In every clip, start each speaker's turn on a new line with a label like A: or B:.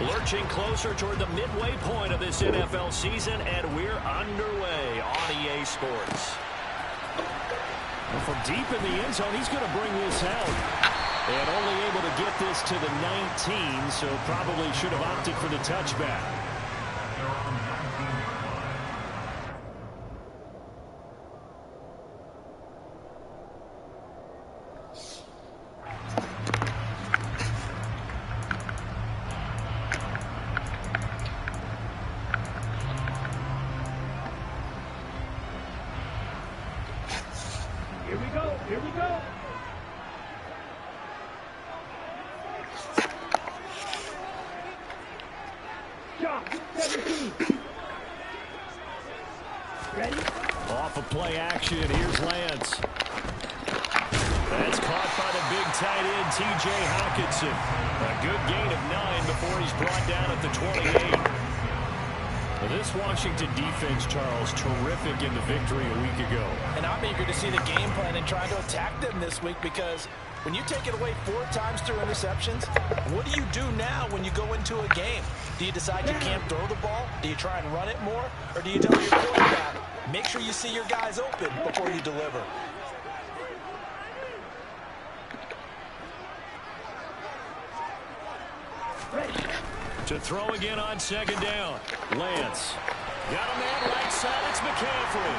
A: Lurching closer toward the midway point of this NFL season, and we're underway on EA Sports. Well, from deep in the end zone, he's going to bring this out. And only able to get this to the 19, so probably should have opted for the touchback.
B: Here we go. Shot, 17. Ready?
A: Off of play action, here's Lance. That's caught by the big tight end, T.J. Hockenson. A good gain of 9 before he's brought down at the 28. Well, this Washington defense, Charles, terrific in the victory a week ago.
C: And I'm eager to see the game plan and try to attack them this week, because when you take it away 4 times through interceptions, what do you do now when you go into a game? Do you decide you can't throw the ball? Do you try and run it more? Or do you tell your quarterback, make sure you see your guys open before you deliver?
A: To throw again on second down. Lance. Got a man right side. It's McCaffrey.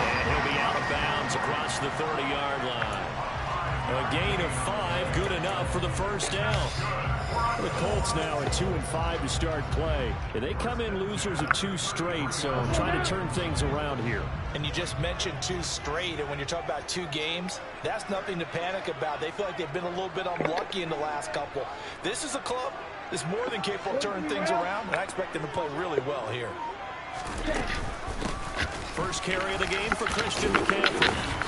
A: And he'll be out of bounds across the 30-yard line. A gain of 5, good enough for the first down. The Colts now at 2-5 to start play. They come in losers of 2 straight, so trying to turn things around here.
C: And you just mentioned 2 straight, and when you're talking about 2 games, that's nothing to panic about. They feel like they've been a little bit unlucky in the last couple. This is a club that's more than capable of turning things around, and I expect them to play really well here.
A: First carry of the game for Christian McCaffrey.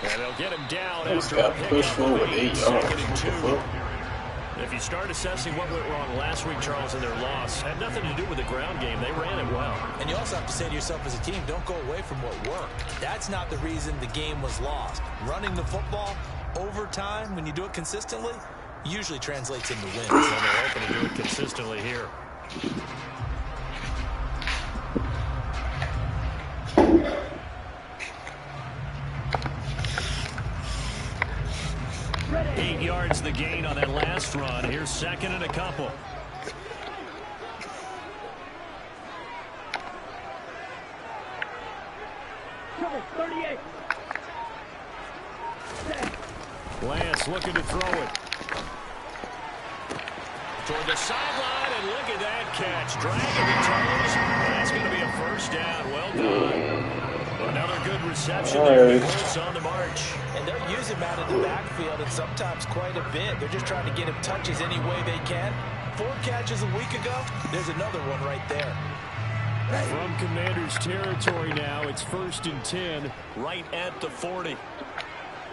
A: And they'll get him down after a pickup of 8, 2nd and 2. If you start assessing what went wrong last week, Charles, in their loss, had nothing to do with the ground game. They ran it well.
C: And you also have to say to yourself as a team, don't go away from what worked. That's not the reason the game was lost. Running the football over time, when you do it consistently, usually translates into wins.
A: So they're hoping to do it consistently here.
B: Ready.
A: 8 yards the gain on that last run. Here's 2nd and a couple.
B: Cover 38.
A: Lance looking to throw it. Toward the sideline, and look at that catch. Dragging the toes. That's going to be a first down. Well done. Another good reception. The Colts on the march.
C: And they'll use him out of the backfield, and sometimes quite a bit. They're just trying to get him touches any way they can. 4 catches a week ago. There's another one right there.
A: From Commander's territory now, it's 1st and 10, right at the 40.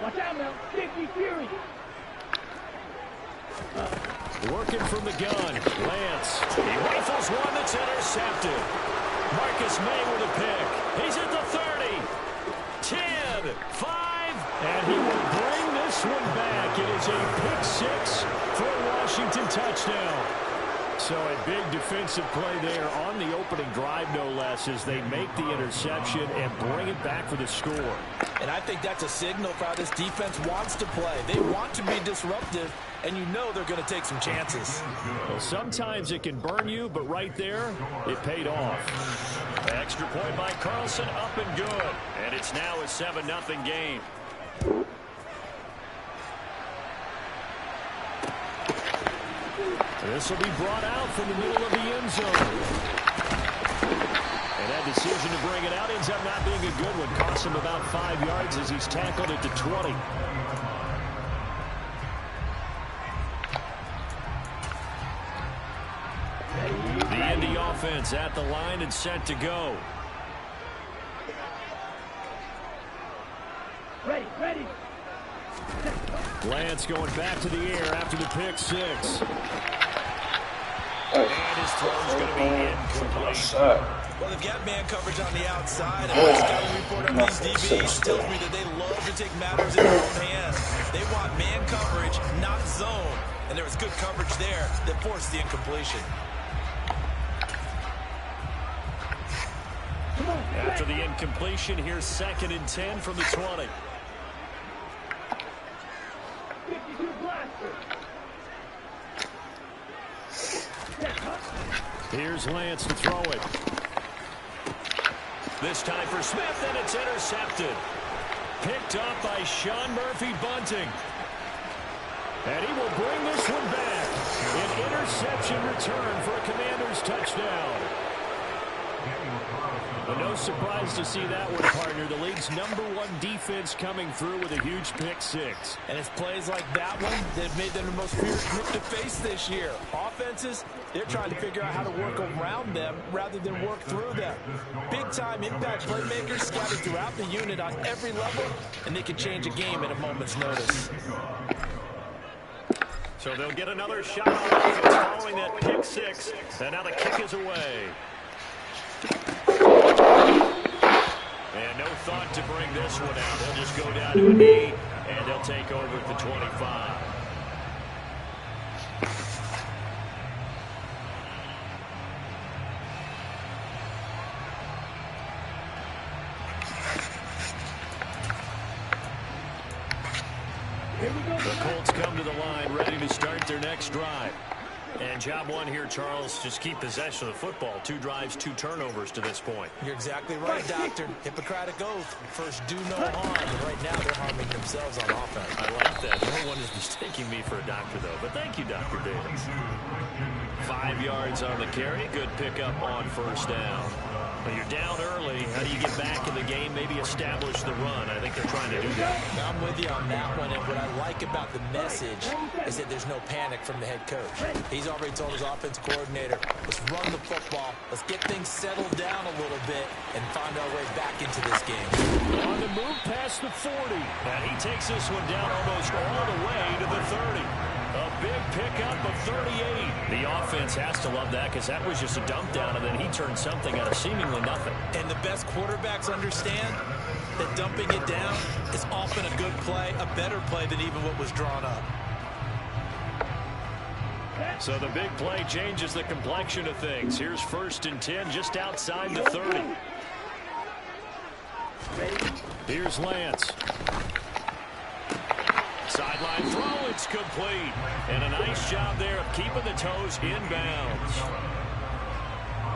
B: Watch out now. 50 Fury.
A: Working from the gun. Lance. He rifles one that's intercepted. Marcus May with a pick. He's at the 30. 10, 5, and he will bring this one back. It is a pick 6 for a Washington touchdown. So a big defensive play there on the opening drive, no less, as they make the interception and bring it back for the score.
C: And I think that's a signal for how this defense wants to play. They want to be disruptive, and you know they're going to take some chances.
A: Well, sometimes it can burn you, but right there, it paid off. Extra point by Carlson, up and good. And it's now a 7-0 game. This will be brought out from the middle of the end zone. And that decision to bring it out ends up not being a good one. Costs him about 5 yards as he's tackled at the 20. The Indy offense at the line and set to go.
B: Ready.
A: Lance going back to the air after the pick 6. And his throw's going to be incomplete.
C: Well, they've got man coverage on the outside, and the scouting report on these DBs tells me that they love to take matters in their own hands. They want man coverage, not zone. and there was good coverage there that forced the incompletion.
A: After the incompletion, here's 2nd and 10 from the 20.
B: 52 blaster.
A: Here's Lance to throw it. This time for Smith, and it's intercepted. Picked up by Sean Murphy-Bunting. And he will bring this one back. An interception return for a Commanders touchdown. Well, no surprise to see that one, partner. The league's #1 defense coming through with a huge pick six.
C: And it's plays like that one that have made them the most feared group to face this year. Offenses, they're trying to figure out how to work around them rather than work through them. Big-time impact playmakers scattered throughout the unit on every level, and they can change a game at a moment's notice.
A: So they'll get another shot on offense following that pick six. And now the kick is away. And no thought to bring this one out. They'll just go down to a knee, and they'll take over at the 25. The Colts come to the line, ready to start their next drive. And job one here, Charles, just keep possession of the football. 2 drives, 2 turnovers to this point.
C: You're exactly right, Doctor. Hippocratic oath. First, do no harm. But right now, they're harming themselves on offense.
A: I like that. No one is mistaking me for a doctor, though. But thank you, Dr. Davis. 5 yards on the carry. Good pickup on first down. Well, you're down early. How do you get back in the game? Maybe establish the run. I think they're trying to do that.
C: I'm with you on that one. And what I like about the message is that there's no panic from the head coach. He's already told his offense coordinator, let's run the football. Let's get things settled down a little bit and find our way back into this game.
A: On the move past the 40. And he takes this one down almost all the way to the 30. A big pickup of 38. The offense has to love that because that was just a dump down, and then he turned something out of seemingly nothing.
C: And the best quarterbacks understand that dumping it down is often a good play, a better play than even what was drawn up.
A: So the big play changes the complexion of things. Here's 1st and 10 just outside the 30. Here's Lance. Sideline throw, it's complete. And a nice job there of keeping the toes inbounds.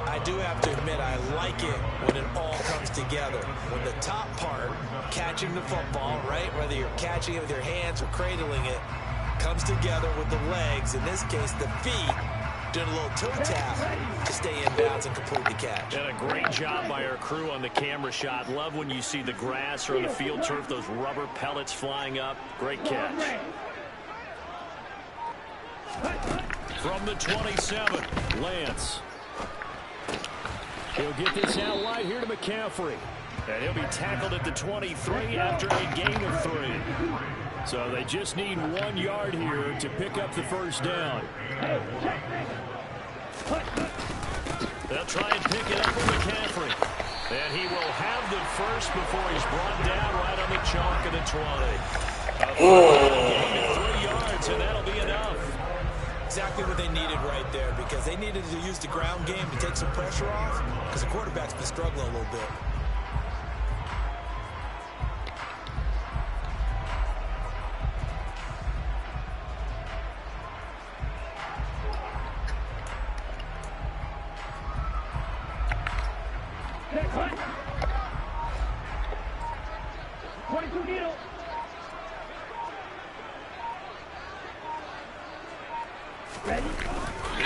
C: I do have to admit, I like it when it all comes together. When the top part, catching the football, right, whether you're catching it with your hands or cradling it, comes together with the legs, in this case the feet, doing a little toe tap to stay in bounds and complete the catch.
A: And a great job by our crew on the camera shot. Love when you see the grass or on the field turf, those rubber pellets flying up. Great catch. From the 27, Lance. He'll get this out wide here to McCaffrey. And he'll be tackled at the 23 after a gain of 3. So they just need 1 yard here to pick up the first down. They'll try and pick it up with McCaffrey. And he will have the first before he's brought down right on the chalk of the 20. A gain of 3 yards, and that'll be enough.
C: Exactly what they needed right there, because they needed to use the ground game to take some pressure off, because the quarterback's been struggling a little bit.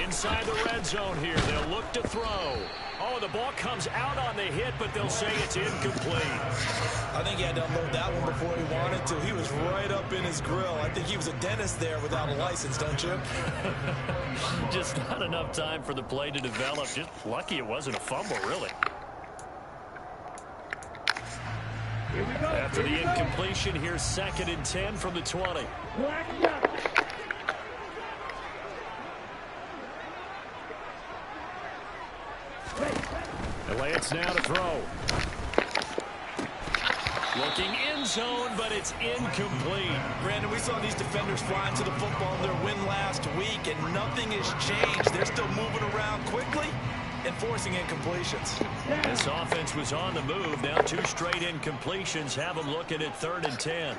A: Inside the red zone here, they'll look to throw. Oh, the ball comes out on the hit, but they'll say it's incomplete.
C: I think he had to unload that one before he wanted to. He was right up in his grill. I think he was a dentist there without a license, don't you?
A: Just not enough time for the play to develop. Just lucky it wasn't a fumble, really. After the incompletion, here's 2nd and 10 from the 20. Lance now to throw. Looking in zone, but it's incomplete.
C: Brandon, we saw these defenders flying to the football in their win last week, and nothing has changed. They're still moving around quickly and forcing incompletions.
A: This offense was on the move. Now 2 straight incompletions have them looking at 3rd and 10.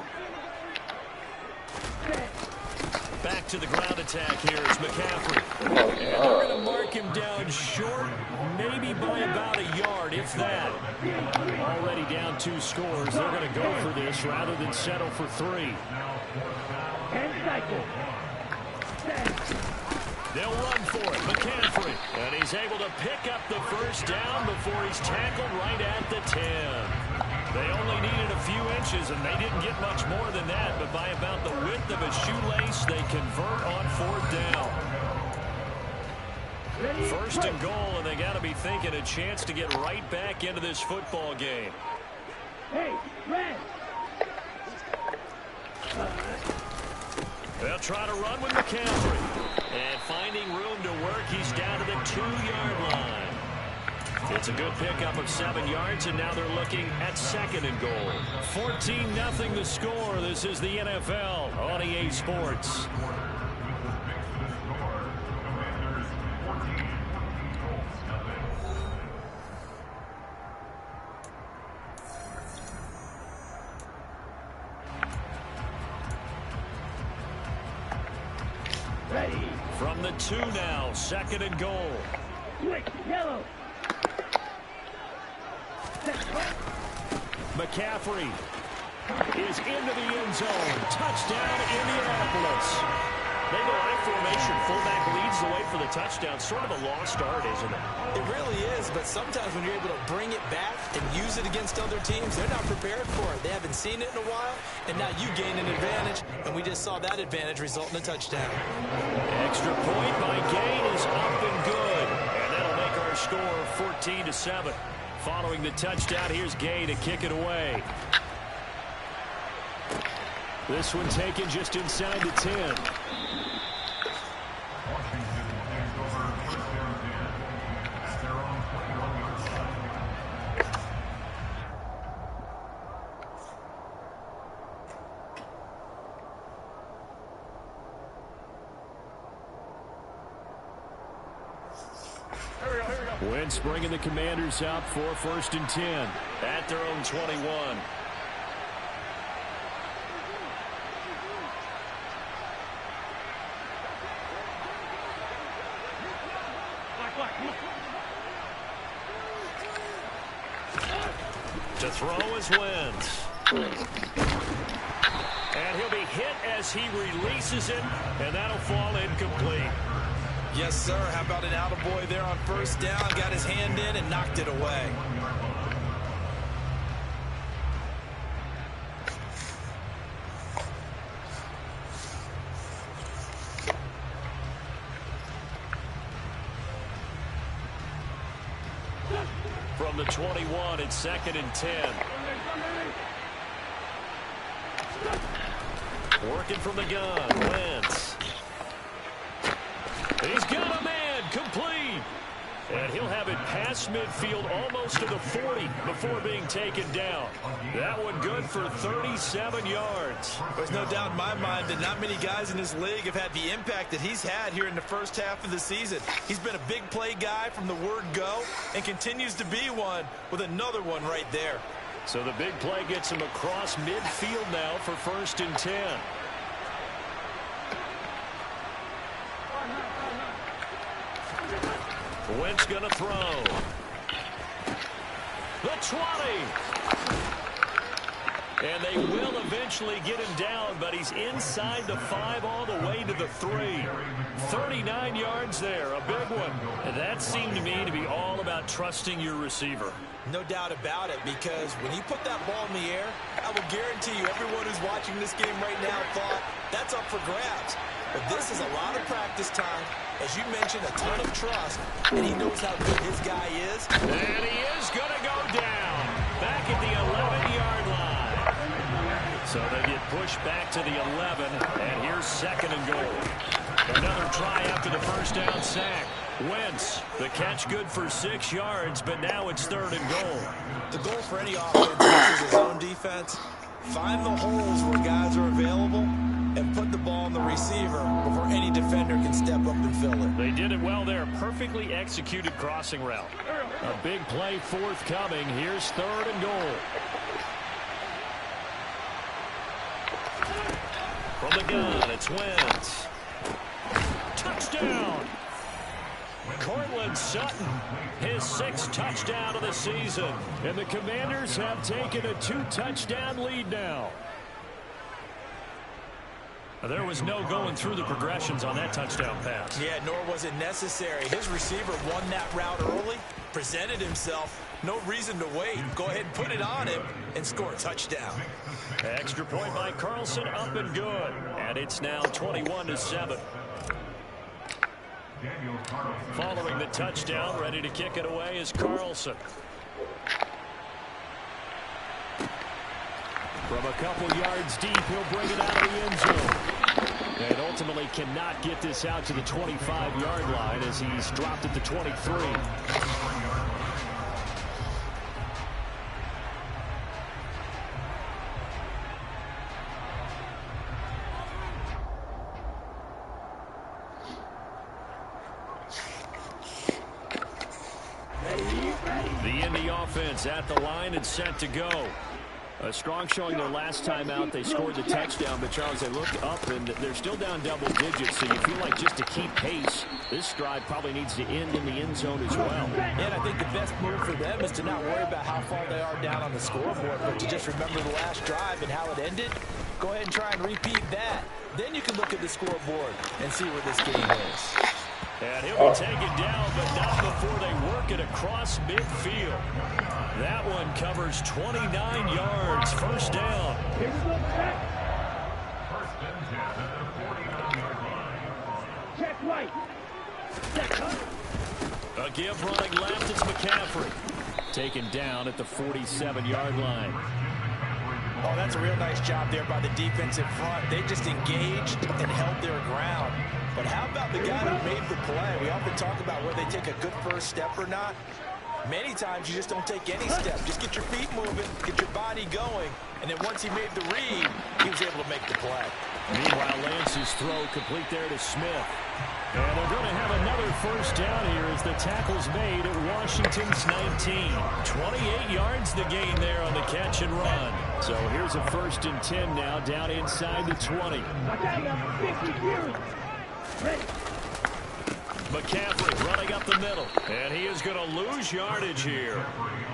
A: Back to the ground attack here is McCaffrey. And they're going to mark him down short, maybe by about a yard, if that. Already down 2 scores. They're going to go for this rather than settle for 3. They'll run for it. McCaffrey. And he's able to pick up the first down before he's tackled right at the 10. They only needed a few inches, and they didn't get much more than that. But by about the width of a shoelace, they convert on 4th down. 1st and goal, and they got to be thinking a chance to get right back into this football game.
B: Hey, Red.
A: They'll try to run with McCaffrey. And finding room to work, he's down to the 2-yard line. It's a good pickup of 7 yards, and now they're looking at 2nd and goal. 14-0 the score. This is the NFL on EA Sports.
B: Ready.
A: From the 2 now, 2nd and goal.
B: Switch. Yellow.
A: McCaffrey is into the end zone. Touchdown, Indianapolis. They go I formation. Fullback leads the way for the touchdown. Sort of a lost art, isn't it?
C: It really is, but sometimes when you're able to bring it back and use it against other teams, they're not prepared for it. They haven't seen it in a while, and now you gain an advantage, and we just saw that advantage result in a touchdown.
A: Extra point by Gain is up and good. And that'll make our score 14-7. Following the touchdown, here's Gay to kick it away. This one taken just inside the 10. Wentz bringing the Commanders out for 1st and 10 at their own 21. To throw is Wentz. And he'll be hit as he releases it, and that'll fall incomplete.
C: Yes, sir. How about an attaboy there on 1st down? Got his hand in and knocked it away.
A: From the 21, it's 2nd and 10. Working from the gun, Wentz. He's got a man, complete. And he'll have it past midfield almost to the 40 before being taken down. That one good for 37 yards.
C: There's no doubt in my mind that not many guys in this league have had the impact that he's had here in the 1st half of the season. He's been a big play guy from the word go and continues to be one with another one right there.
A: So the big play gets him across midfield now for 1st and 10. Wentz gonna throw. The 20. And they will eventually get him down, but he's inside the 5 all the way to the 3. 39 yards there, a big one. And that seemed to me to be all about trusting your receiver.
C: No doubt about it, because when you put that ball in the air, I will guarantee you everyone who's watching this game right now thought that's up for grabs. But this is a lot of practice time. As you mentioned, a ton of trust, and he knows how good his guy is.
A: And he is going to go down back at the 11-yard line. So they get pushed back to the 11, and here's 2nd and goal. Another try after the 1st down sack. Wentz, the catch good for 6 yards, but now it's 3rd and goal.
C: The goal for any offense versus his own defense, find the holes where guys are available and put the ball on the receiver before any defender can step up and fill it.
A: They did it well there. Perfectly executed crossing route. A big play forthcoming. Here's 3rd and goal. From the gun, it's Wentz. Touchdown! Cortland Sutton, his 6th touchdown of the season. And the Commanders have taken a 2-touchdown lead now. There was no going through the progressions on that touchdown pass.
C: Yeah, nor was it necessary. His receiver won that route early, presented himself. No reason to wait. Go ahead and put it on him and score a touchdown.
A: Extra point by Carlson, up and good. And it's now 21-7. Following the touchdown, ready to kick it away is Carlson. From a couple yards deep, he'll bring it out of the end zone. And ultimately cannot get this out to the 25-yard line as he's dropped at the 23. The Indy offense at the line and set to go. A strong showing their last time out. They scored the touchdown, but Charles, they looked up and they're still down double digits, so you feel like just to keep pace, this drive probably needs to end in the end zone as well.
C: And I think the best move for them is to not worry about how far they are down on the scoreboard, but to just remember the last drive and how it ended. Go ahead and try and repeat that. Then you can look at the scoreboard and see where this game is.
A: And he'll be taken down, but not before they work it across midfield. That one covers 29 yards. First down.
B: Here we go, check. Check right. Check up.
A: A give running left is McCaffrey. Taken down at the 47-yard line.
C: Oh, that's a real nice job there by the defensive front. They just engaged and held their ground. But how about the guy who made the play? We often talk about whether they take a good first step or not. Many times you just don't take any step. Just get your feet moving, get your body going, and then once he made the read, he was able to make the play.
A: Meanwhile, Lance's throw complete there to Smith. And they're going to have another first down here as the tackle's made at Washington's 19. 28 yards the gain there on the catch and run. So here's a 1st and 10 now down inside the 20. McCaffrey running up the middle, and he is going to lose yardage here.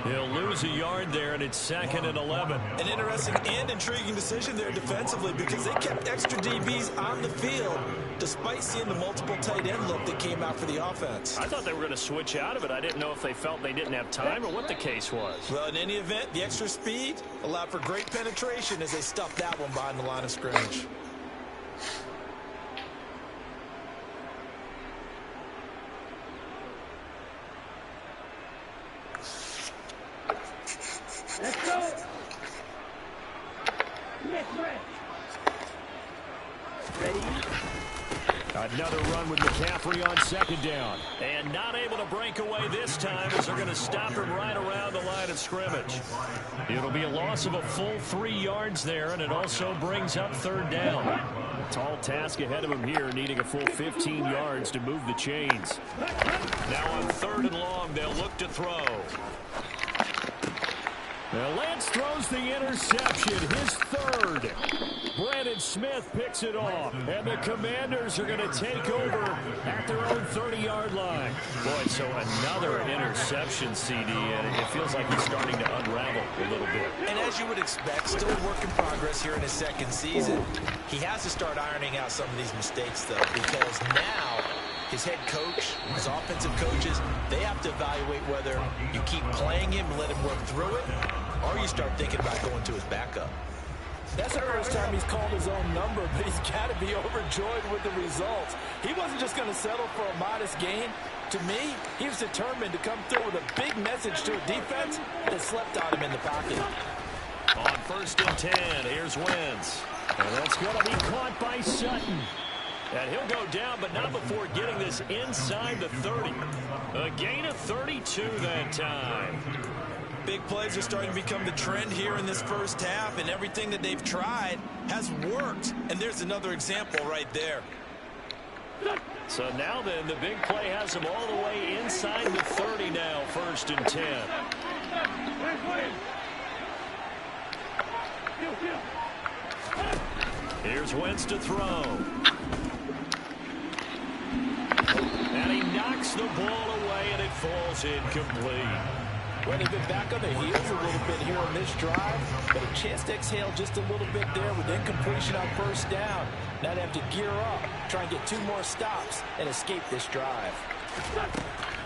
A: He'll lose a yard there, and it's 2nd and 11.
C: An interesting and intriguing decision there defensively because they kept extra DBs on the field despite seeing the multiple tight end look that came out for the offense.
A: I thought they were going to switch out of it. I didn't know if they felt they didn't have time or what the case was.
C: Well, in any event, the extra speed allowed for great penetration as they stuffed that one behind the line of scrimmage.
B: Let's go. Next rep. Ready?
A: Another run with McCaffrey on 2nd down. And not able to break away this time as they're going to stop him right around the line of scrimmage. It'll be a loss of a full 3 yards there, and it also brings up 3rd down. A tall task ahead of him here, needing a full 15 yards to move the chains. Now on 3rd and long, they'll look to throw. Now Lance throws the interception, his 3rd. Brandon Smith picks it off, and the Commanders are going to take over at their own 30-yard line. Boy, so another interception, CD, and it feels like he's starting to unravel a little bit.
C: And as you would expect, still a work in progress here in his 2nd season. He has to start ironing out some of these mistakes, though, because now his head coach, his offensive coaches, they have to evaluate whether you keep playing him and let him work through it, or you start thinking about going to his backup. That's the first time he's called his own number, but he's got to be overjoyed with the results. He wasn't just going to settle for a modest gain. To me, he was determined to come through with a big message to a defense that slept on him in the pocket.
A: On 1st and 10, here's Wentz. And that's going to be caught by Sutton. And he'll go down, but not before getting this inside the 30. A gain of 32 that time. Big plays are starting to become the trend here in this first half, and everything that they've tried has worked. And there's another example right there. So now then, the big play has him all the way inside the 30 now, 1st and 10. Here's Wentz to throw. And he knocks the ball away, and it falls incomplete.
C: Well, they've been back on their heels a little bit here on this drive, but a chance to exhale just a little bit there with incompletion on 1st down. Now they have to gear up, try and get 2 more stops, and escape this drive.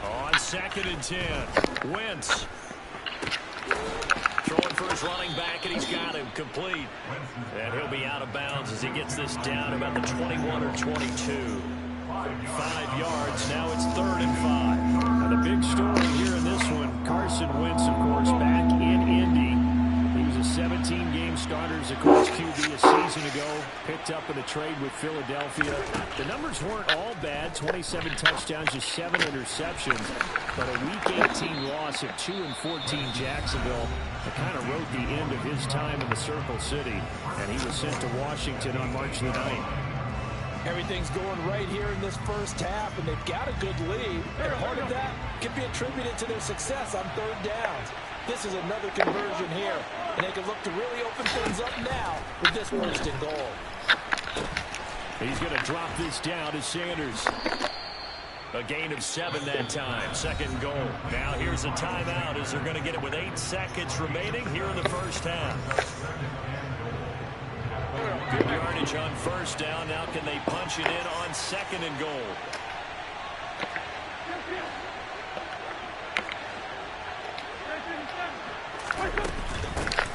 A: On 2nd and 10, Wentz. Throwing for his running back, and he's got him complete. And he'll be out of bounds as he gets this down about the 21 or 22. 5 yards, now it's 3rd and 5. Now the big story here in this one, Carson Wentz, of course, back in Indy. He was a 17-game starter as a coach QB a season ago, picked up in a trade with Philadelphia. The numbers weren't all bad, 27 touchdowns, just 7 interceptions, but a Week 18 loss at 2-14 Jacksonville that kind of wrote the end of his time in the Circle City, and he was sent to Washington on March the 9th.
C: Everything's going right here in this 1st half, and they've got a good lead. And part of that can be attributed to their success on 3rd downs. This is another conversion here, and they can look to really open things up now with this 1st and goal.
A: He's going to drop this down to Sanders. A gain of 7 that time. 2nd goal. Now here's a timeout as they're going to get it with 8 seconds remaining here in the 1st half. Good yardage on 1st down. Now can they punch it in on 2nd and goal?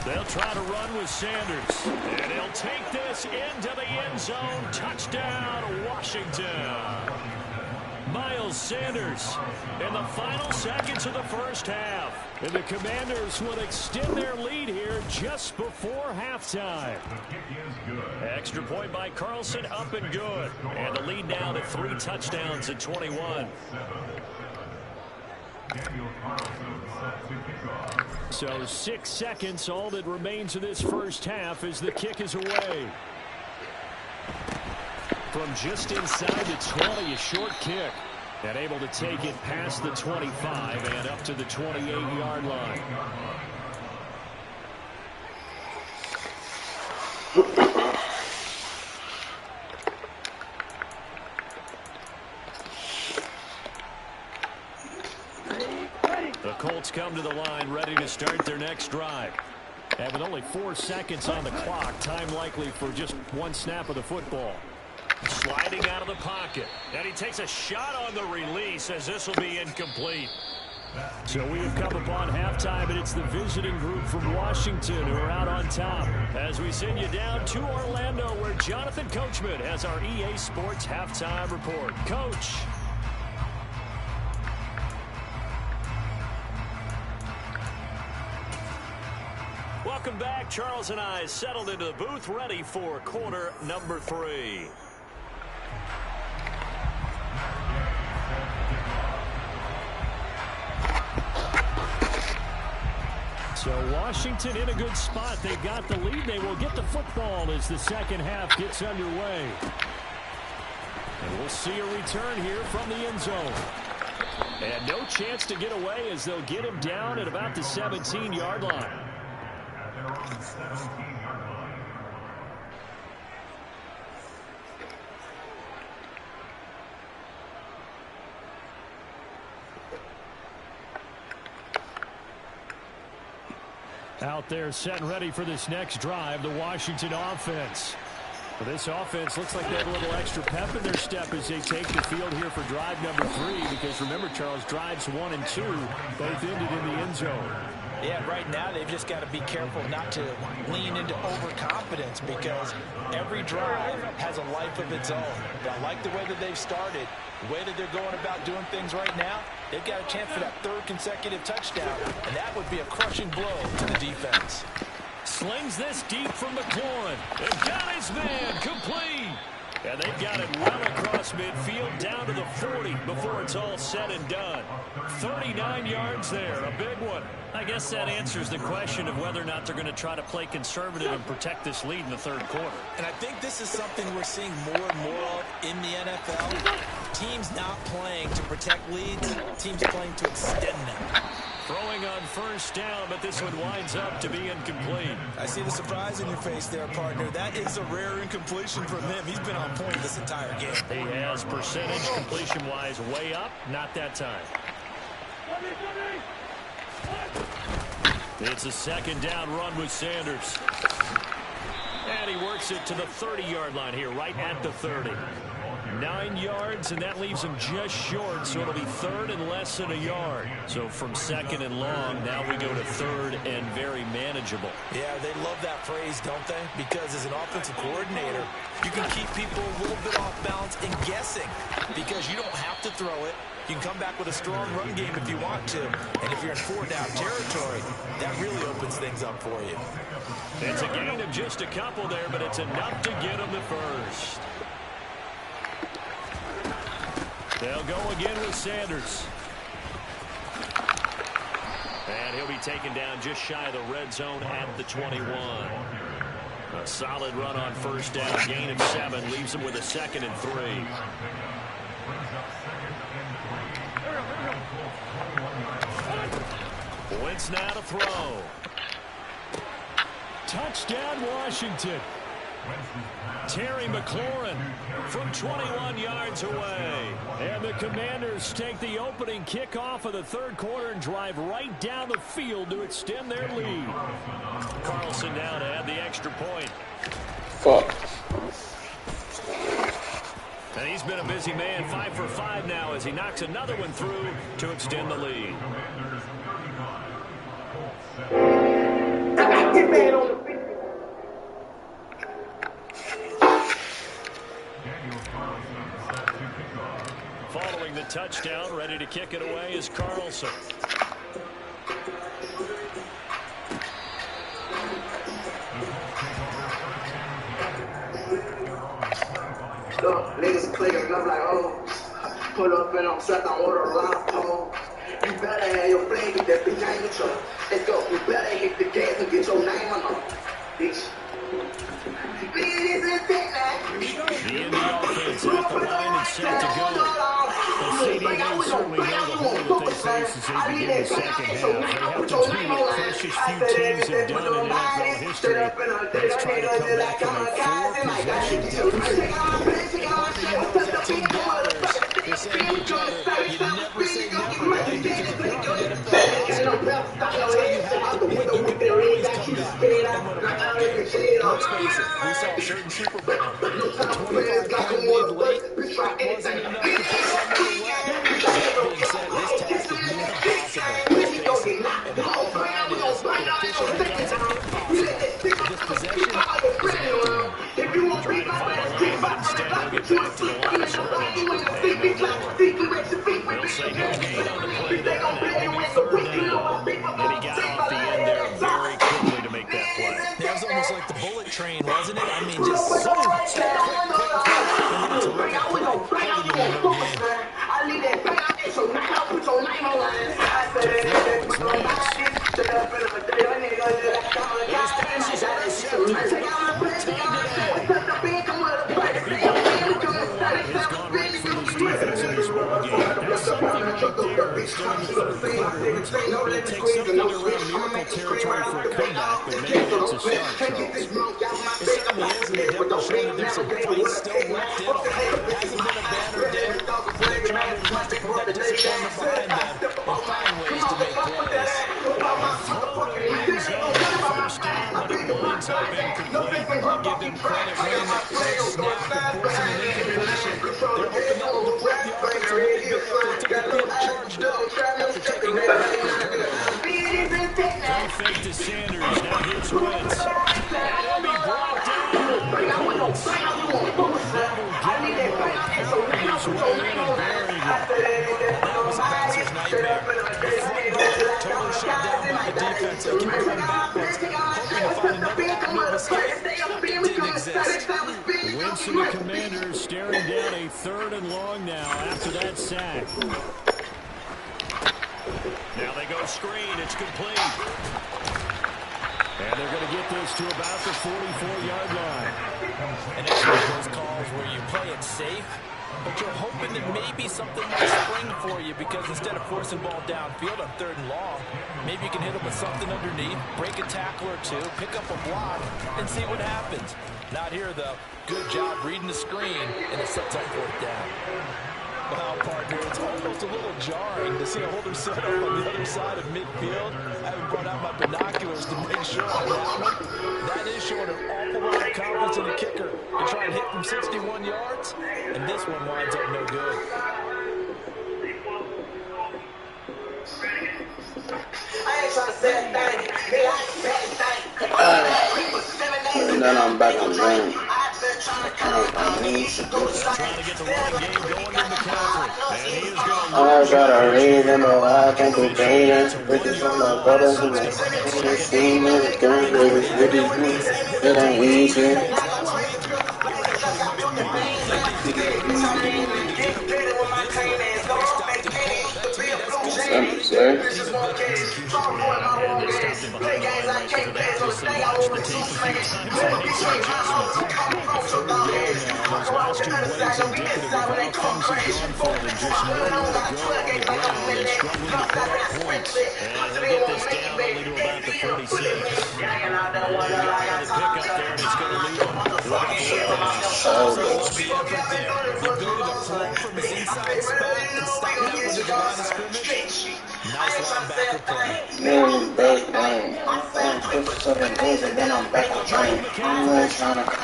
A: They'll try to run with Sanders. And he'll take this into the end zone. Touchdown, Washington. Miles Sanders in the final seconds of the 1st half. And the Commanders will extend their lead here just before halftime. Extra point by Carlson, up and good. And the lead now to 3 touchdowns at 21. So 6 seconds, all that remains of this 1st half as the kick is away. From just inside the 20, a short kick. And able to take it past the 25 and up to the 28-yard line. The Colts come to the line, ready to start their next drive. And with only 4 seconds on the clock, time likely for just 1 snap of the football. Sliding out of the pocket. And he takes a shot on the release as this will be incomplete. So we have come upon halftime, and it's the visiting group from Washington who are out on top. As we send you down to Orlando, where Jonathan Coachman has our EA Sports halftime report. Coach. Welcome back. Charles and I settled into the booth, ready for quarter number 3. So Washington in a good spot. They've got the lead. They will get the football as the 2nd half gets underway. And we'll see a return here from the end zone. And no chance to get away as they'll get him down at about the 17-yard line. Out there set and ready for this next drive, the Washington offense. Well, this offense looks like they have a little extra pep in their step as they take the field here for drive number 3. Because remember, Charles, drives 1 and 2 both ended in the end zone.
C: Yeah, right now they've just got to be careful not to lean into overconfidence because every drive has a life of its own. But I like the way that they've started, the way that they're going about doing things right now. They've got a chance for that 3rd consecutive touchdown, and that would be a crushing blow to the defense.
A: Slings this deep from McLaurin. And got his man complete. And they've got it well across midfield down to the 40 before it's all said and done. 39 yards there, a big one. I guess that answers the question of whether or not they're going to try to play conservative and protect this lead in the 3rd quarter.
C: And I think this is something we're seeing more and more of in the NFL. Teams not playing to protect leads, teams playing to extend them.
A: Throwing on first down, but this one winds up to be incomplete.
C: I see the surprise in your face there, partner. That is a rare incompletion from him. He's been on point this entire game.
A: He has percentage completion-wise way up, not that time. It's a second down run with Sanders. And he works it to the 30-yard line here, right at the 30. 9 yards, and that leaves him just short, so it'll be third and less than a yard. So from second and long, now we go to third and very manageable.
C: Yeah, they love that phrase, don't they? Because as an offensive coordinator, you can keep people a little bit off balance and guessing because you don't have to throw it. You can come back with a strong run game if you want to. And if you're in 4-down territory, that really opens things up for you.
A: It's a gain of just a couple there, but it's enough to get him the first. They'll go again with Sanders. And he'll be taken down just shy of the red zone at the 21. A solid run on first down. Gain of 7 leaves him with a 2nd and 3. Wentz now to throw. Touchdown, Washington. Terry McLaurin from 21 yards away. And the Commanders take the opening kickoff of the third quarter and drive right down the field to extend their lead. Carlson now to add the extra point.
D: Fuck.
A: And he's been a busy man, 5 for 5 now as he knocks another one through to extend the lead. Following the touchdown, ready to kick it away is Carlson.
E: Niggas clicking up like, oh, pull up and I'm sucking order a live pole. You better have your flag if that bitch ain't with you. Let's go. You better hit the gas and get your name on them, bitch.
A: The Indy offense at the line and set to go. The CD, they certainly know the hole that they face as they begin the second half. They have to do what precious few teams have done in NFL history. Let's try to come back from a 4-possession deficit.
C: They say to each other, you never say never, right? Because if you're on the NFL roster, that's how you have to win. You can always come back. And when a ball game, let's face it, we saw a certain Super Bowl. The 25-point lead late wasn't enough to put someone away. That being said, this task is near impossible. Let's face it. And the bottom line is an official doesn't impossible. This possession is an empty one.
A: Trying to find a lane, but instead they'll get back to the line of scrimmage. They'll say no gain on the play there. Now it'll be third down. And he got off the end there very quickly to make that play.
C: That was almost like the bullet train, wasn't it? I mean, just so quick.
A: Take something around miracle territory for a comeback, but maybe it's a start, Charles.
C: It certainly is, and the Devils showing that there's some fight still left in them. It hasn't been a banner day. They're trying to put that disappointment behind them and find ways to make plays.
A: First down, but it winds up incomplete. I'll give them credit when that snap and forcing an incompletion. They're hoping that will deflect the offense a little bit after they took the field charged up after taking over. Don't fake to Sanders. Now here's Wentz. And he'll be brought down.
C: That was a bouncer's nightmare. The front door totally shut down by the defense. They keep coming backwards, hoping to find another avenue of escape. Didn't exist.
A: Wentz and the Commanders staring down a third and long now after that sack. Now they go screen. It's complete. And they're going to get this to about the 44-yard line.
C: And it's one of those calls where you play it safe, But you're hoping that maybe something might spring for you because instead of forcing the ball downfield on 3rd and long, maybe you can hit him with something underneath, break a tackle or two, pick up a block, and see what happens. Not here, though. Good job reading the screen, and it sets up 4th down. Well, partner, it's almost a little jarring to see a holder set up on the other side of midfield. I haven't brought out my binoculars to make sure on that one. That is showing an awful lot of confidence in the kicker to try and hit from 61 yards, and this one winds up no good.
D: And then I'm back on game. I got a reason, but I can't do better. Bitches from my brothers and my sisters. See me doing with these it ain't easy. Simple, sir.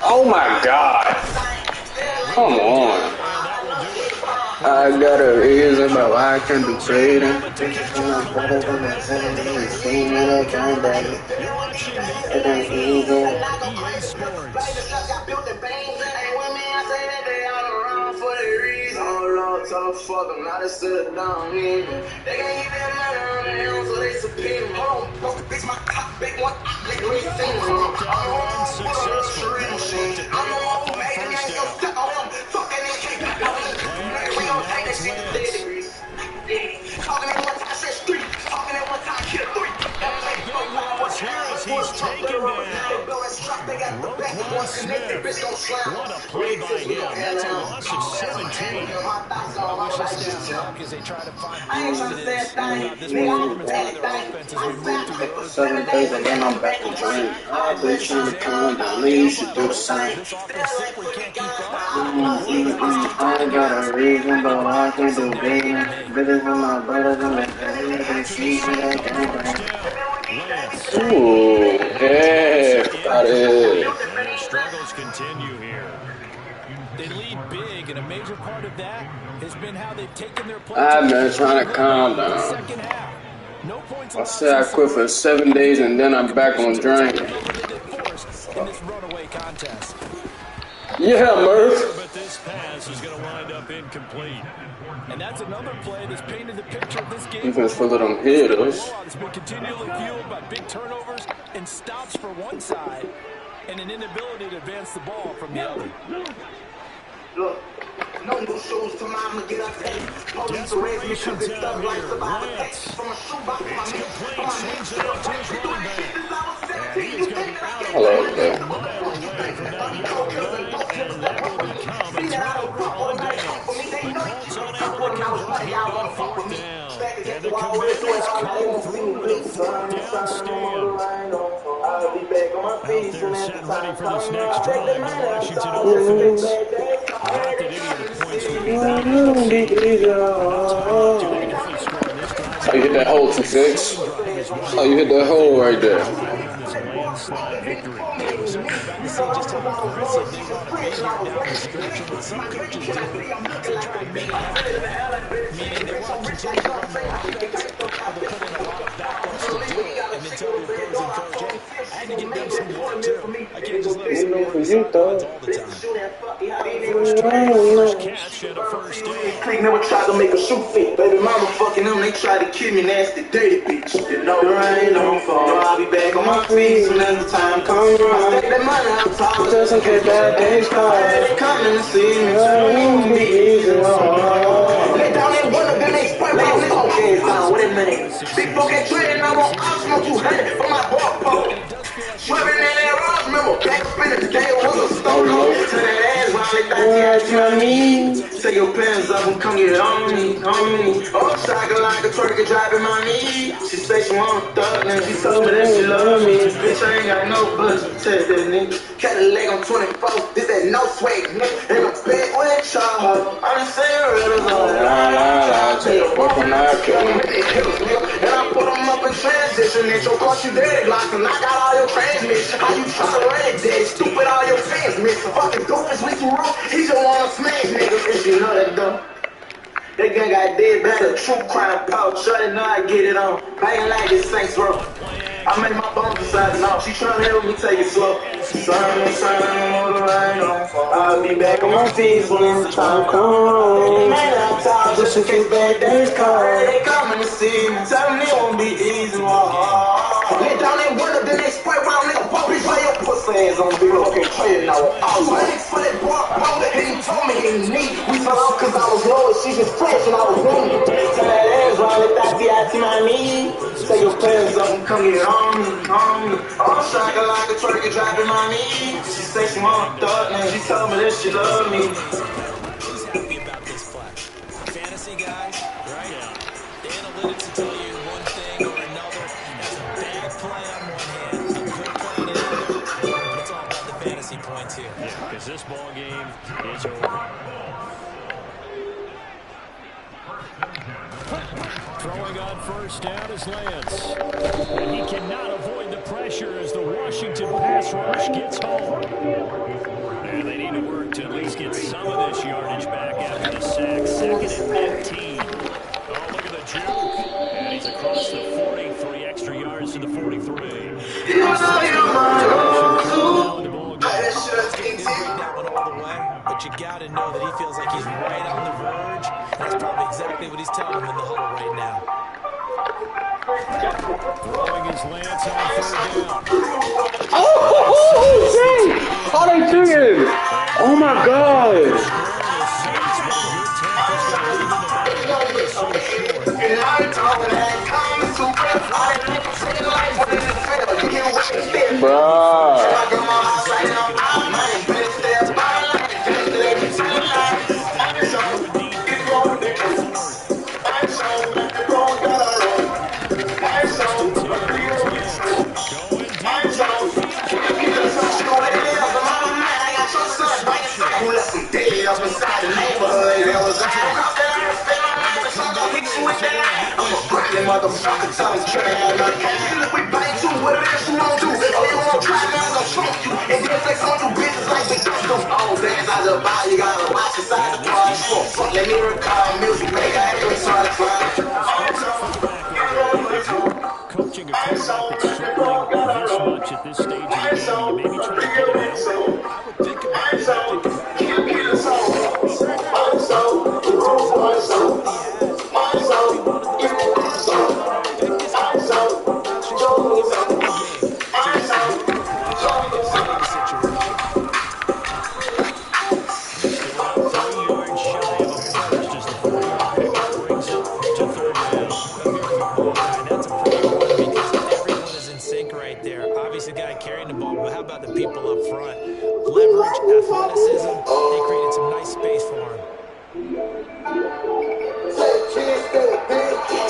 D: Oh my God! Come on! I got a reason, but I can't do trading. It ain't easy.
E: So fuck them, now they sit down, nigga. They can't get that money on their own, so they subpoena me. Hold on, post the bitch, my cock, big one, let me see me. I'm the one who made it, ain't no stuck on him. Fuck that nigga, can't back on him. We gon' take that shit to 30 degrees. Talking at one time, I said street. Talking at one time, I kill 3.
A: He's taken down. Roquan Smith. What a play by him. That's a loss of 17.
C: As they try to find positives about this performance by their offense as we move through the
D: 7 days and then I'm back to train. I've been trying to calm down, maybe you should do the same.
C: this offense simply can't keep up.
D: I got a reason, but I can do better. Better than my brothers and my sisters. Ooh, yeah, got it.
A: And their struggles continue here.
C: They lead big, and a major part of that has been how they've taken their play.
D: I've been trying to calm down.
C: Second half. No points
D: I said I quit for 7 days and then I'm back on drain.
C: In this runaway contest.
D: Yeah, Murph.
A: But this pass is going to wind up incomplete.
C: And that's another play that's painted the picture of this game.
D: Defense full of them hitters.
C: It's been continually fueled by big turnovers and stops for one side and an inability to advance the ball from the other.
E: Look, no new shoes to mama get up there. Police arrest me because it's stuff like survival. From a shoebox to my knee. From my knee to the face. They doing shit since I was 17. You can't get out of
D: Hello there.
A: And that will become a 12-on dance. The Colts unable to convert here on 4th down. And the Commanders come through with a 4th down stand. Out there set ready for this next drive, the Washington offense. Not that any of the points will be
D: Oh, you hit that hole, 2-6. Oh, you hit that hole right there.
A: Landslide victory.
C: So we're about to see just how aggressive they want to be here down the stretch. And what some coaches do is they try and make it happen. Meaning they want to continue to run their offense, or they put in a lot of backups to do it, and then tell the opposing coach, hey, I had to get them some work too. I can't just let them sit on the sidelines all the time.
A: First catch and a first down.
E: Click never tried to make a shoe fit. Baby mama fucking them, they try to kill me, nasty dirty bitch. You know the rain don't fall. I'll be back on my feet soon as the time comes around. I take that money out top. Just in case bad days come. They coming to see me. It won't be easy. Let down that window, then they spray down this whole game down. What it mean? Big fucking trade and I want Osmo 200 for my bar pole. Swerving in that rocks, remember back up in the day was a stone. To that ass while they thought you had your knees. Say you up and come get on me, on me. Oh, shocking like a turkey driving my knee. She say she want a thug, and she told me that she love me. Bitch, I ain't got no budget, test that nigga. Cadillac on 24, this that no swag, nigga. In a bed with y'all, I'm just saying real as all. I tell you what, when I kill them, they kill us, nigga. And I put them up in transition, and your car, you dead, locked, and I got all your transmission. How you try to run it, dead, stupid, all your fans missing. Fucking goofies, we too rude, he just wanna smash niggas, and you know that though. That gun got dead, better true crime pouch. Shut it, know I get it on. Banging like this Saints Row. I made my bones decide no. She tryna help me take it slow. Sun, I'll be back on my feet when the time comes. Man, I'm tired just in case bad days come. They coming to see me. Tell them it won't be easy. Lay down that window, then they spray round nigga. Police lay your pussy hands on me. Okay, trade now. I was ready for that bar, bro. He told me he need. We fell off cause I was low and she was fresh and I was winning. Tell that ass round it, I see my knee. Say your plans up and come get on me, on me. I'm shocking like a turkey driving my knee. She say she want a thug, and she told me that she love me.
C: She's happy about this play. Fantasy guys, right? Yeah. The analytics will tell you one thing or another. That's a bad play on one hand, a good play on another. But it's all about the fantasy points here.
A: Yeah, because this ball game is over. Throwing on first down is Lance. And he cannot avoid the pressure as the Washington pass rush gets home. And they need to work to at least get some of this yardage back after the sack. Second and 15. Oh, look at the juke. And he's across the 40, 3 extra yards to the 43.
E: You know you're my go-to.
C: But you gotta know that he feels like he's right on the verge. That's probably exactly what he's telling him in the huddle right now.
A: Throwing his Lance on third down.
D: Oh, how they singing? Oh my God. Bruh.
E: Up inside the neighborhood, there was a time I spent my life and some gon' hit you with that line. I'm a grinding motherfucker, tell him straight out of my we bang you, whatever else you won't do. Oh, you won't try, man, I'm gon' trump you. And then flex on you bitches like we don't do. All dance out the bar, you gotta watch inside the car. Fuck, let me recall music, make I have to try to climb.
A: Coaching a quarterback that's struggling this much at this stage of the game, you maybe try to get him out.
C: I would think about it.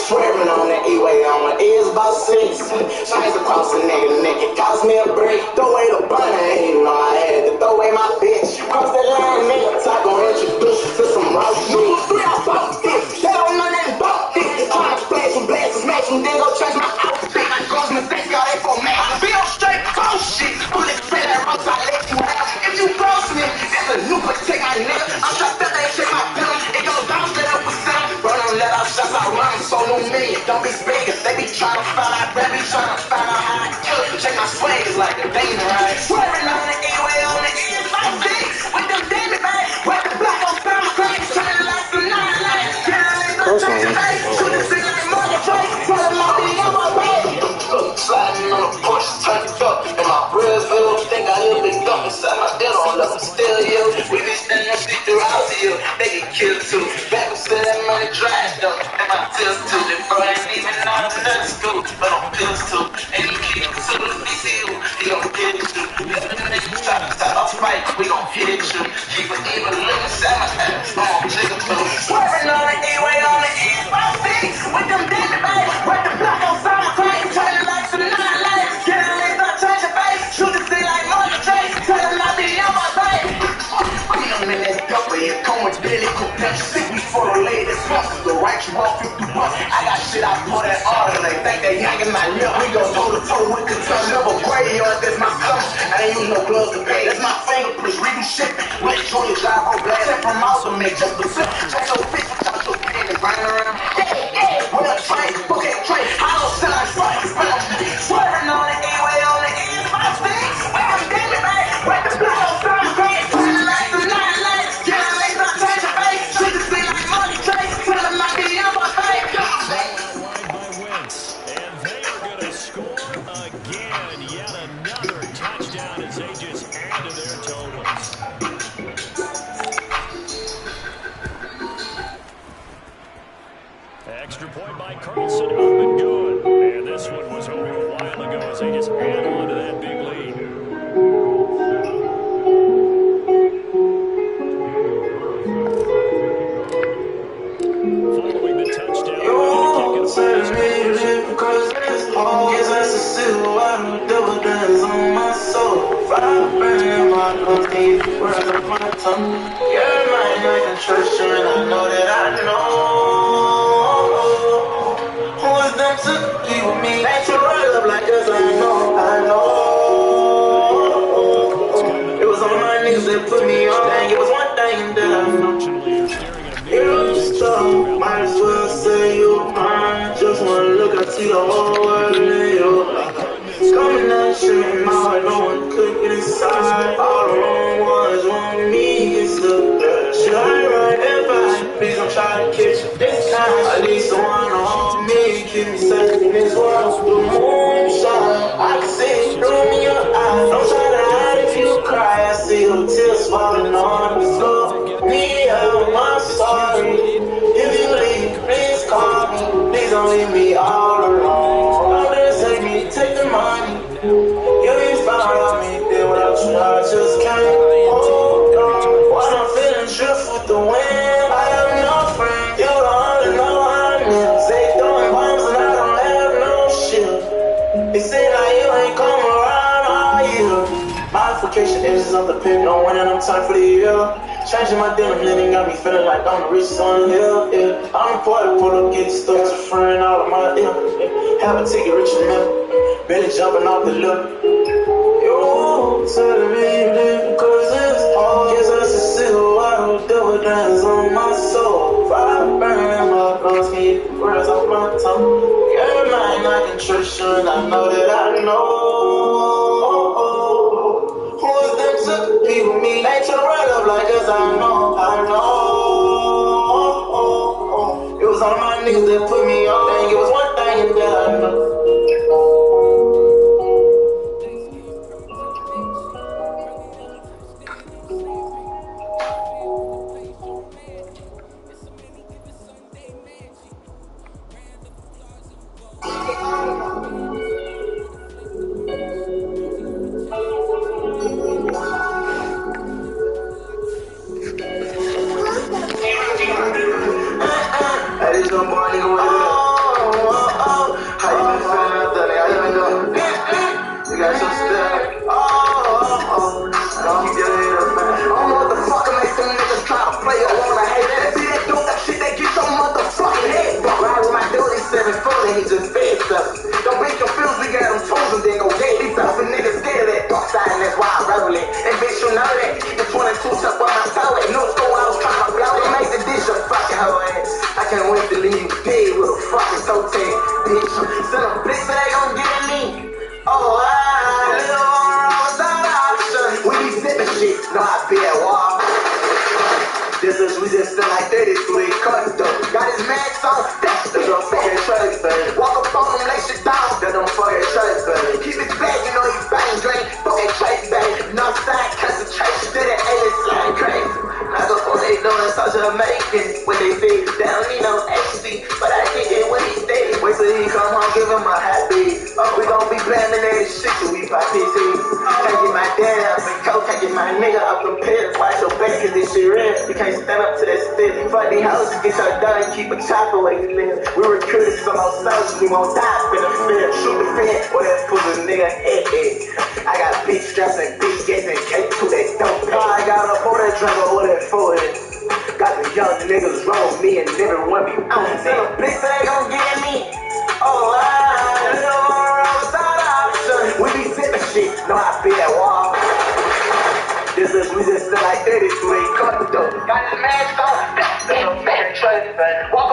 E: Swerving on the E-way on my ears about 6. Chains across the nigga neck, it cost me a break. Throw away the bunny, and you know I had to throw away my bitch. Cross that line, nigga, so I gon' introduce you to some raw shit. I bought this, they don't know nothing about this. Trying to splash some blast, smash them, then go change my outfit. I cross mistakes, got it for me. I feel straight, bullshit. Bullet spray that rocks, I let you have. If you cross me, it's a new one, take my nigga. I'm trying to they check my venom. It goes down, straight up with sound. Run on, let out shots, I run, so no me. Don't be speaking, they be trying to find out, they be trying to find out how I kill it. Check my swag, it's like a demon, right? Swerving on the E-way on the ears like this. With them demon bags, with the black on sound cranes, trying to like some 9 lights. Get a little change of face, couldn't see like mother face. Tell them I'll be on my way. Sliding on the push, turned up, and my ribs feel think I live in stuff inside my still don't love them. Still here, we be standing on stick throughout the year. They get killed too. Back when said that money trash though. And my pills too. The bro ain't even out of study school, but on pills too. And he keep it to the BCU. He gon' get it too. If the niggas try to start a fight, we gon' hit you. Keep it even living inside my house. I'm on jiggle too. Swerving on the E-way on the E-56 with them demon bags. Right the block on summer crazy. Turn the lights to the night lights. Get on these up, change your face. Shoot the thing like Money Trace. Tell them I be on my face. I'm in that double, you come with Billy Cook. Sick me for the latest monsters. The right you walk through the bus. I got shit I put in order. They think they hanging my lip. We go toe to toe with the tongue. Never graveyard, that's my stomach. I ain't use no gloves to pay. That's my fingerprints. Redo shit. Let Junior drive on blast. Check from out to make just a flip. Check your bitch. Touch your pin and burn around. Hey, what up, train? Okay, train. I don't sell like fuck. Swerving on the E-way on the E-56. Where I'm David, man. Where the blood on summer crazy. Turn the lights to night lights. Get on these up, change your face. Shoot the thing like Money Trace. Tell them I be on my face.
A: Wide by Wentz. And they are going to score again. Yet another touchdown as they just add to their totals. Extra point by Carlson, up and good. And this one was over a while ago as they just add on to that big lead. Following the touchdown,
E: Because it's always as a silhouette, double dance on my soul. Fire burning my lungs, need words on my tongue. You're mine, I can trust you, and I know that I know. Who is them to be with me? Ain't you right up like us, I know. It was all my niggas that put me on. Dang, it was one thing that I know. You're the star, might as well say you're mine. Just wanna look, I see the whole world in you. Coming at you in my heart, no one could get inside. All the wrong ones want me, it's the should I ride that bike? Please don't try to catch it this time. I need someone to hold me, keep me safe in this world. The moon shine, I can see it through your eyes. Don't try to hide if you cry, I see your tears falling on the floor. Me out, I'm sorry. If you leave, please call me. Please don't leave me all alone. Don't just take me, take the money. You inspire on me, then without you, I just can't hold on. While I'm feeling drift with the wind, I have no friend. You don't know how I live. Say throwing bombs and I don't have no shield. It seems like you ain't come around all year. Modification edges on the pin, no winning, I'm time for the year. Changing my denim, living got me feeling like I'm the richest on the hill, yeah. I'm important, pull up, get stuck to friend out of my ear, yeah. Have a ticket, rich and milk, belly jumping off the lip. You telling me you live because it's hard. Guess that's a silhouette, double dance on my soul. Fire burning my lungs, keep the words off my tongue. You're mine, I can trust you, and I know that I know. Who is them to be with me? Ain't you right up like us, I know. It was all my niggas that put me on. Dang, it was one thing that I know. Hey, this young boy, nigga, what is it? How you been feeling out there, nigga? How you been doing? You got some stuff. Don't keep your head up, man. I don't know what the fuck makes them niggas try to play or wanna hate that. See that dope, that shit, they get your motherfucking head. Ride with my dude, he's 7'4", and he just fed stuff. Don't be confused, we got them tools and then go get these thousand niggas scared of that dark side, and that's why I revel it. And bitch, you know that. The 22 tough on my toe, at no school, I was trying to blow it. Make the dish a fucking hoe ass. I can't wait to leave you dead with a fucking toe tag, bitch. Send a bitch, so they gon' get at me. Oh, I live on the road without option. We be sipping shit, no, I be at war. This is, we just feel like 30 through these cuts, though. Got his max on, that's the girl fucking trust, baby. Walk up on him, lay shit down, that don't fucking trust, baby. Keep it back, you know you bang, drink, fucking trace, baby. No sign. cause this shit real. You can't stand up to that stick. Fuck these houses, get your done, keep a chopper where you live. We recruited some old soldiers, we won't die in the field. Shoot the pin, or that pussy nigga head. I got big straps and big gas and cake to that dope. I got up on that drum or that foot. Got the young niggas roll me and everyone be on me. Tell them bitch they gon' get me. Oh, I don't roll without option. We be sippin' shit, know I be at wall. This is we just feel like 33, cut the dope. Got his mask on, that's the man, trust, walk up.